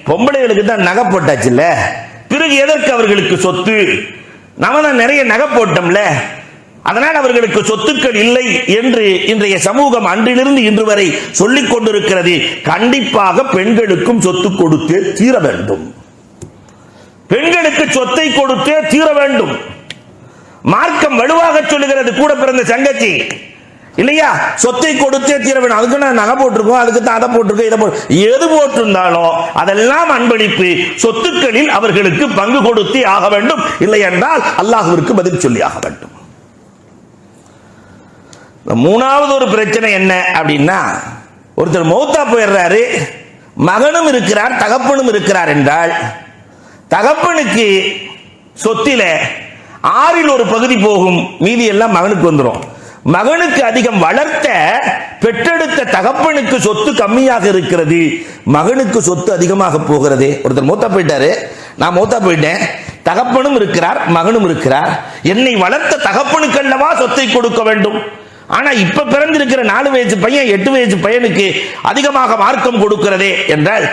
பொம்பளைகளுக்கு தான் நகை போட்டாச்சுல்ல, பிறகு எதற்கு அவர்களுக்கு சொத்து? நாம தான் நிறைய நகை போட்டோம்ல, அதனால் அவர்களுக்கு சொத்துக்கள் இல்லை என்று இன்றைய சமூகம் அன்றிலிருந்து இன்று வரை சொல்லிக் கொண்டிருக்கிறது. கண்டிப்பாக பெண்களுக்கும் சொத்து கொடுத்தே தீர வேண்டும். பெண்களுக்கு சொத்தை கொடுத்தே தீர வேண்டும். மார்க்கம் வலுவாக சொல்லுகிறது. கூட பிறந்த சங்கச்சி இல்லையா, சொத்தை கொடுத்தே தீர வேண்டும். அதுக்கு நான் நகை போட்டிருக்கோம், அதுக்கு தான் அதை போட்டிருக்கோம், இதை போட்டு எது போட்டிருந்தாலும் அதெல்லாம் அன்பளிப்பு. சொத்துக்களில் அவர்களுக்கு பங்கு கொடுத்தே ஆக வேண்டும். இல்லை என்றால் அல்லாஹ்விற்கு பதில் சொல்லி ஆக வேண்டும். மூணாவது ஒரு பிரச்சனை என்ன அப்படின்னா, ஒருத்தர் மௌத்தா போயிடுறாரு, மகனும் இருக்கிறார் தகப்பனும் இருக்கிறார் என்றால், தகப்பனுக்கு சொத்தில 6இல் ஒரு பகுதி போகும், மீதி எல்லாம் மகனுக்கு வந்துடும். மகனுக்கு அதிகம் வளர்த்த பெற்றெடுத்த தகப்பனுக்கு சொத்து கம்மியாக இருக்கிறது, மகனுக்கு சொத்து அதிகமாக போகிறது. ஒருத்தர் மூத்தா போயிட்டாரு, நான் மூத்தா போயிட்டேன், தகப்பனும் இருக்கிறார் மகனும் இருக்கிறார், என்னை வளர்த்த தகப்பனுக்கு அல்லவா சொத்தை கொடுக்க வேண்டும். ஆனா இப்ப பிறந்திருக்கிற 4 வயசு பையன் 8 வயசு பையனுக்கு அதிகமாக மார்க்கம் கொடுக்கிறதே என்றால்,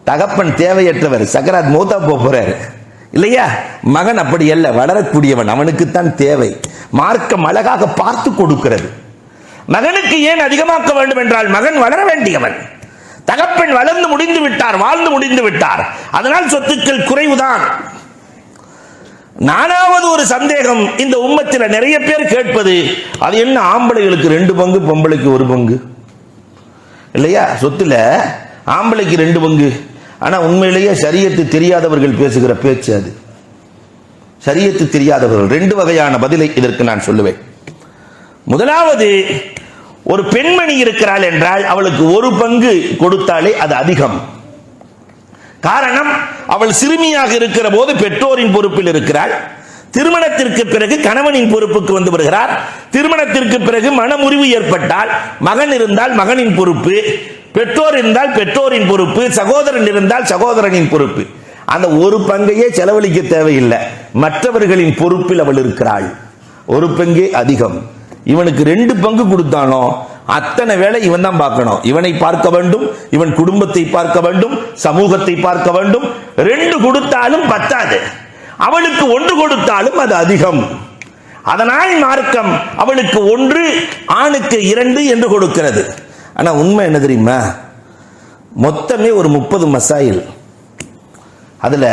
தகப்பன் தேவையற்றவர், சக்கராத் மூத்தா போறாரு இல்லையா. மகன் அப்படி அல்ல, வளரக்கூடியவன், அவனுக்குத்தான் தேவை. மார்க்கம் அழகாக பார்த்து கொடுக்கிறது. மகனுக்கு ஏன் அதிகமாக்க வேண்டும் என்றால், மகன் வளர வேண்டியவன், தகப்பன் வளர்ந்து முடிந்து விட்டார், வாழ்ந்து முடிந்து விட்டார், அதனால் சொத்துக்கள் குறைவுதான். 4வது ஒரு சந்தேகம் இந்த உம்மத்தில் நிறைய பேர் கேட்பது, அது என்ன ஆம்பளைகளுக்கு 2 பங்கு பொம்பளைக்கு 1 பங்கு இல்லையா, சொத்துல ஆம்பளைக்கு 2 பங்கு. ஆனா உண்மையிலேயே ஷரியத்து தெரியாதவர்கள் பேசுகிற பேச்சு அது. ஷரியத்து தெரியாதவர்கள் 2 வகையான பதிலை இதற்கு நான் சொல்லுவேன். முதலாவது, ஒரு பெண்மணி இருக்கிறாள் என்றால் அவளுக்கு 1 பங்கு கொடுத்தாலே அது அதிகம். காரணம், அவள் சிறுமியாக இருக்கிற போது பெற்றோரின் பொறுப்பில் இருக்கிறாள். திருமணத்திற்கு பிறகு கணவனின் பொறுப்புக்கு வந்து வருகிறார். திருமணத்திற்கு பிறகு மனமுறிவு ஏற்பட்டால் மகன் இருந்தால் மகனின் பொறுப்பு, பெற்றோர் இருந்தால் பெற்றோரின் பொறுப்பு, சகோதரன் இருந்தால் சகோதரனின் பொறுப்பு. அந்த 1 பங்கையே செலவழிக்க தேவையில்லை, மற்றவர்களின் பொறுப்பில் அவள் இருக்கிறாள். 1 பங்கே அதிகம். இவனுக்கு 2 பங்கு கொடுத்தாலும் அத்தனை வேலை இவன் தான் பார்க்கணும். இவனை பார்க்க வேண்டும், இவன் குடும்பத்தை பார்க்க வேண்டும், சமூகத்தை பார்க்க வேண்டும். 2 கொடுத்தாலும் பத்தாது, அவளுக்கு 1 கொடுத்தாலும் அது அதிகம். அதனால் மார்க்கம் அவளுக்கு 1, ஆணுக்கு 2 என்று கொடுக்கிறது. ஆனா உண்மை என்ன தெரியுமா, மொத்தமே ஒரு 30 மசாயில், அதுல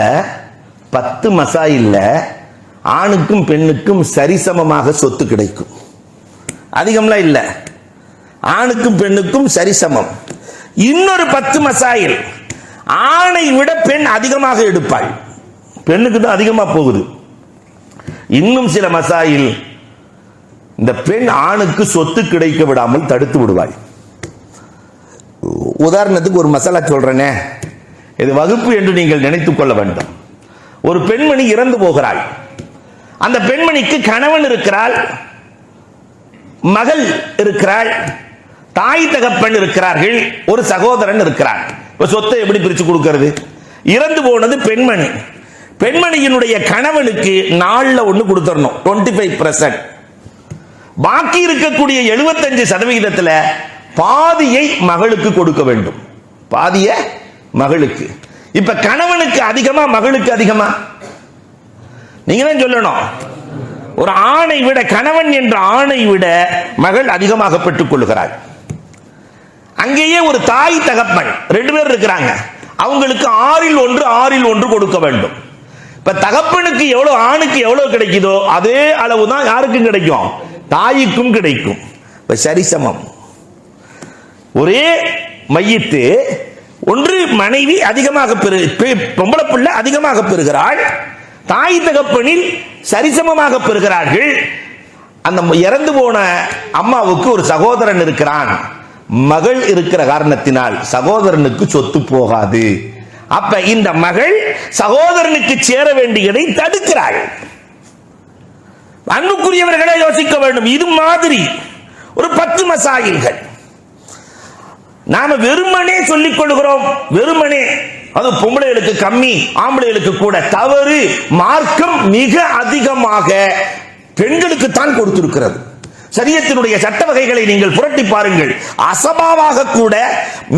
10 மசாயில்ல ஆணுக்கும் பெண்ணுக்கும் சரிசமமாக சொத்து கிடைக்கும். அதிகம்லாம் இல்ல, ஆணுக்கும் பெண்ணுக்கும் சரிசமம். இன்னொரு 10 மசாயில் ஆணை விட பெண் அதிகமாக எடுப்பாள், பெண்ணுக்கு தான் அதிகமா போகுது. இன்னும் சில மசாயில் இந்த பெண் ஆணுக்கு சொத்து கிடைக்க விடாமல் தடுத்து விடுவாள். உதாரணத்துக்கு ஒரு மசாலா சொல்றேனே, இது வகுப்பு என்று நீங்கள் நினைத்துக் கொள்ள வேண்டும். ஒரு பெண்மணி இறந்து போகிறாள், அந்த பெண்மணிக்கு கணவன் இருக்கிறாள், மகள் இருக்கிறாள், தாய் தகப்பன் இருக்கிறார்கள், ஒரு சகோதரன் இருக்கிறார். சொத்தை எப்படி பிரிச்சு கொடுக்கிறது? இறந்து போனது பெண்மணி, பெண்மணியினுடைய கணவனுக்கு 4ல் 1 கொடுத்துடணும், 25%. பாக்கி இருக்கக்கூடிய 75% பாதியை மகளுக்கு கொடுக்க வேண்டும், பாதிய மகளுக்கு. இப்ப கணவனுக்கு அதிகமா மகளுக்கு அதிகமா? நீங்க தான் சொல்லணும். ஒரு ஆணை விட, கணவன் என்ற ஆணை விட மகள் அதிகமாக பெற்றுக் கொள்கிறாள். அங்கேயே ஒரு தாய் தகப்பன் 2 பேர் இருக்கிறாங்க, அவங்களுக்கு 6ல் 1 கொடுக்க வேண்டும். இப்ப தகப்பனுக்கு எவ்வளவு, ஆணுக்கு எவ்வளவு கிடைக்குதோ அதே அளவுதான் யாருக்கும் கிடைக்கும், தாய்க்கும் கிடைக்கும். இப்ப சரிசமம். ஒரே மையத்து, ஒன்று மனைவி அதிகமாக பொம்பளை பிள்ளை அதிகமாக பெறுகிறாள், தாய் தகப்பனில் சரிசமமாக பெறுகிறார்கள். அந்த இறந்து போன அம்மாவுக்கு ஒரு சகோதரன் இருக்கிறான், மகள் இருக்கிற காரணத்தினால் சகோதரனுக்கு சொத்து போகாது. அப்ப இந்த மகள் சகோதரனுக்கு சேர வேண்டியதை தடுக்கிறாள். அன்புக்குரியவர்களை யோசிக்க வேண்டும். இது மாதிரி ஒரு 10 மசாயில்கள் நாம வெறுமனே சொல்லிக் கொள்கிறோம். வெறுமனே அது பொம்பளைகளுக்கு கம்மி, ஆம்பளைகளுக்கு கூட. தவறு. மார்க்கம் மிக அதிகமாக பெண்களுக்கு தான் கொடுத்திருக்கிறது. சரியத்தினுடைய சட்ட வகைகளை நீங்கள் புரட்டி பாருங்கள். அசபாவாக கூட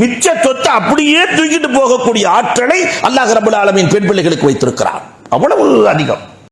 மிச்ச சொத்தை அப்படியே தூக்கிட்டு போகக்கூடிய ஆற்றலை அல்லாஹ் ரப்பல் ஆலமீன் பெண் பிள்ளைகளுக்கு வைத்திருக்கிறார். அவ்வளவு அதிகம்.